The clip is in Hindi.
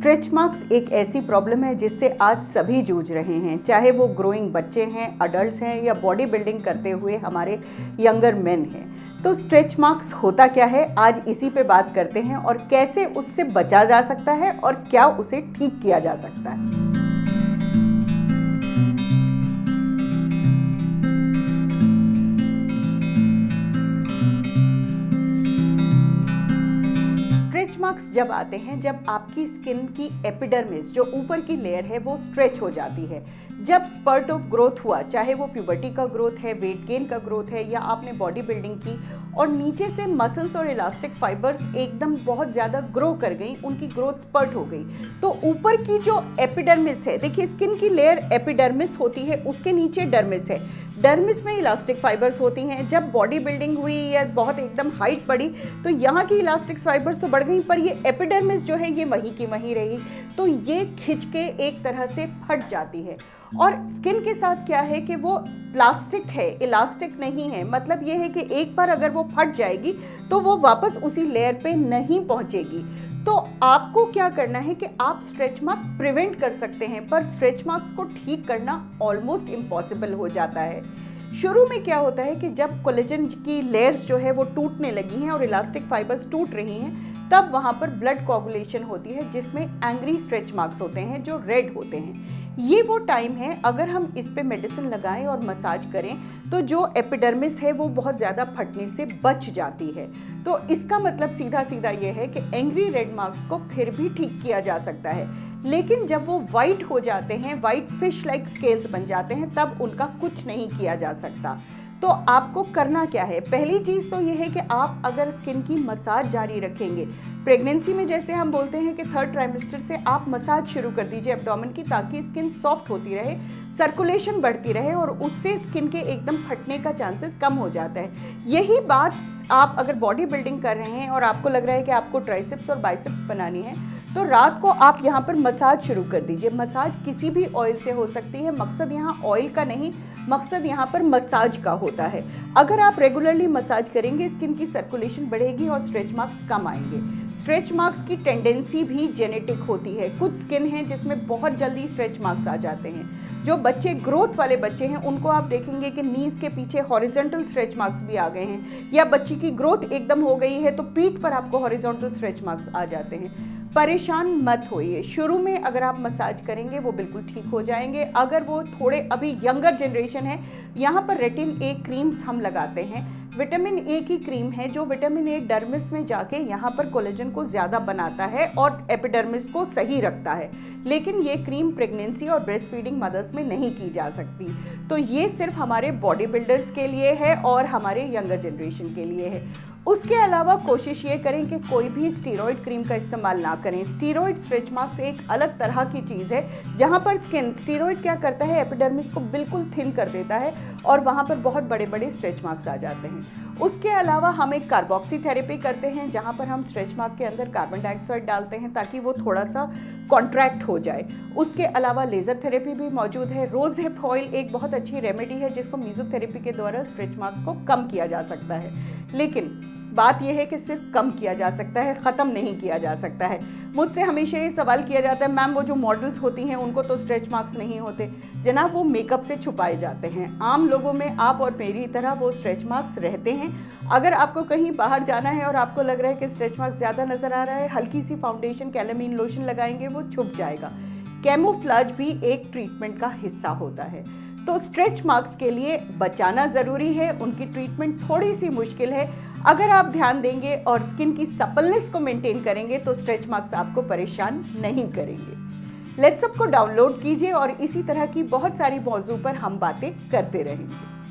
स्ट्रेच मार्क्स एक ऐसी प्रॉब्लम है जिससे आज सभी जूझ रहे हैं, चाहे वो ग्रोइंग बच्चे हैं, अडल्ट्स हैं या बॉडी बिल्डिंग करते हुए हमारे यंगर मेन हैं। तो स्ट्रेच मार्क्स होता क्या है, आज इसी पे बात करते हैं और कैसे उससे बचा जा सकता है और क्या उसे ठीक किया जा सकता है। स्ट्रेच मार्क्स जब आते हैं जब आपकी स्किन की एपिडर्मिस, जो ऊपर की लेयर है, वो स्ट्रेच हो जाती है। जब स्पर्ट ऑफ ग्रोथ हुआ, चाहे वो प्यूबर्टी का ग्रोथ है, वेट गेन का ग्रोथ है या आपने बॉडी बिल्डिंग की और नीचे से मसल्स और इलास्टिक फाइबर्स एकदम बहुत ज़्यादा ग्रो कर गई, उनकी ग्रोथ स्पर्ट हो गई, तो ऊपर की जो एपिडर्मिस है, देखिए स्किन की लेयर एपिडर्मिस होती है, उसके नीचे डर्मिस है। डर्मिस में इलास्टिक फाइबर्स होती हैं। जब बॉडी बिल्डिंग हुई या बहुत एकदम हाइट बढ़ी तो यहाँ की इलास्टिक फाइबर्स तो बढ़ गई, पर ये एपिडर्मिस जो है ये वहीं की वहीं रही, तो ये खिंच के एक तरह से फट जाती है। और स्किन के साथ क्या है कि वो प्लास्टिक है, इलास्टिक नहीं है। मतलब ये है कि एक बार अगर वो फट जाएगी तो वो वापस उसी लेयर पे नहीं पहुंचेगी। तो आपको क्या करना है कि आप स्ट्रेच मार्क प्रिवेंट कर सकते हैं, पर स्ट्रेच मार्क्स को ठीक करना ऑलमोस्ट इम्पॉसिबल हो जाता है। शुरू में क्या होता है कि जब कोलेजन की लेयर्स जो है वो टूटने लगी हैं और इलास्टिक फाइबर्स टूट रही हैं, तब वहाँ पर ब्लड कोगुलेशन होती है जिसमें एंग्री स्ट्रेच मार्क्स होते हैं जो रेड होते हैं। ये वो टाइम है, अगर हम इस पे मेडिसिन लगाएं और मसाज करें तो जो एपिडर्मिस है वो बहुत ज़्यादा फटने से बच जाती है। तो इसका मतलब सीधा सीधा ये है कि एंग्री रेड मार्क्स को फिर भी ठीक किया जा सकता है, लेकिन जब वो वाइट हो जाते हैं, वाइट फिश लाइक स्केल्स बन जाते हैं, तब उनका कुछ नहीं किया जा सकता। तो आपको करना क्या है, पहली चीज़ तो ये है कि आप अगर स्किन की मसाज जारी रखेंगे, प्रेगनेंसी में जैसे हम बोलते हैं कि 3rd ट्राइमेस्टर से आप मसाज शुरू कर दीजिए एब्डोमेन की, ताकि स्किन सॉफ्ट होती रहे, सर्कुलेशन बढ़ती रहे और उससे स्किन के एकदम फटने का चांसेस कम हो जाता है। यही बात आप अगर बॉडी बिल्डिंग कर रहे हैं और आपको लग रहा है कि आपको ट्राइसेप्स और बाइसेप्स बनानी है, तो रात को आप यहाँ पर मसाज शुरू कर दीजिए। मसाज किसी भी ऑयल से हो सकती है, मकसद यहाँ ऑयल का नहीं, मकसद यहाँ पर मसाज का होता है। अगर आप रेगुलरली मसाज करेंगे, स्किन की सर्कुलेशन बढ़ेगी और स्ट्रेच मार्क्स कम आएंगे। स्ट्रेच मार्क्स की टेंडेंसी भी जेनेटिक होती है। कुछ स्किन हैं जिसमें बहुत जल्दी स्ट्रेच मार्क्स आ जाते हैं। जो बच्चे ग्रोथ वाले बच्चे हैं उनको आप देखेंगे कि नीज के पीछे हॉरिजॉन्टल स्ट्रेच मार्क्स भी आ गए हैं, या बच्ची की ग्रोथ एकदम हो गई है तो पीठ पर आपको हॉरिजॉन्टल स्ट्रेच मार्क्स आ जाते हैं। परेशान मत होइए, शुरू में अगर आप मसाज करेंगे वो बिल्कुल ठीक हो जाएंगे। अगर वो थोड़े अभी यंगर जनरेशन है, यहाँ पर रेटिन ए क्रीम्स हम लगाते हैं। विटामिन ए की क्रीम है जो विटामिन ए डर्मिस में जाके यहाँ पर कोलेजन को ज़्यादा बनाता है और एपिडर्मिस को सही रखता है, लेकिन ये क्रीम प्रेगनेंसी और ब्रेस्ट फीडिंग मदर्स में नहीं की जा सकती। तो ये सिर्फ हमारे बॉडी बिल्डर्स के लिए है और हमारे यंगर जनरेशन के लिए है। उसके अलावा कोशिश ये करें कि कोई भी स्टीरॉयड क्रीम का इस्तेमाल ना करें। स्टीरॉयड स्ट्रेच मार्क्स एक अलग तरह की चीज़ है, जहाँ पर स्टीरॉयड क्या करता है, एपिडर्मिस को बिल्कुल थिन कर देता है और वहाँ पर बहुत बड़े बड़े स्ट्रेच मार्क्स आ जाते हैं। उसके अलावा हम एक कार्बोक्सी थेरेपी करते हैं, जहाँ पर हम स्ट्रेच मार्क के अंदर कार्बन डाइऑक्साइड डालते हैं ताकि वो थोड़ा सा कॉन्ट्रैक्ट हो जाए। उसके अलावा लेज़र थेरेपी भी मौजूद है। रोज़ हिप ऑयल एक बहुत अच्छी रेमेडी है जिसको मेसोथेरेपी के द्वारा स्ट्रेच मार्क्स को कम किया जा सकता है, लेकिन बात यह है कि सिर्फ कम किया जा सकता है, ख़त्म नहीं किया जा सकता है। मुझसे हमेशा ये सवाल किया जाता है, मैम वो जो मॉडल्स होती हैं उनको तो स्ट्रेच मार्क्स नहीं होते। जनाब, वो मेकअप से छुपाए जाते हैं। आम लोगों में आप और मेरी तरह वो स्ट्रेच मार्क्स रहते हैं। अगर आपको कहीं बाहर जाना है और आपको लग रहा है कि स्ट्रेच मार्क्स ज़्यादा नज़र आ रहा है, हल्की सी फाउंडेशन, कैलामीन लोशन लगाएंगे, वो छुप जाएगा। कैमोफ्लेज भी एक ट्रीटमेंट का हिस्सा होता है। तो स्ट्रेच मार्क्स के लिए बचाना ज़रूरी है, उनकी ट्रीटमेंट थोड़ी सी मुश्किल है। अगर आप ध्यान देंगे और स्किन की सपलनेस को मेंटेन करेंगे तो स्ट्रेच मार्क्स आपको परेशान नहीं करेंगे। लेट्स अप को डाउनलोड कीजिए और इसी तरह की बहुत सारी मौजू पर हम बातें करते रहेंगे।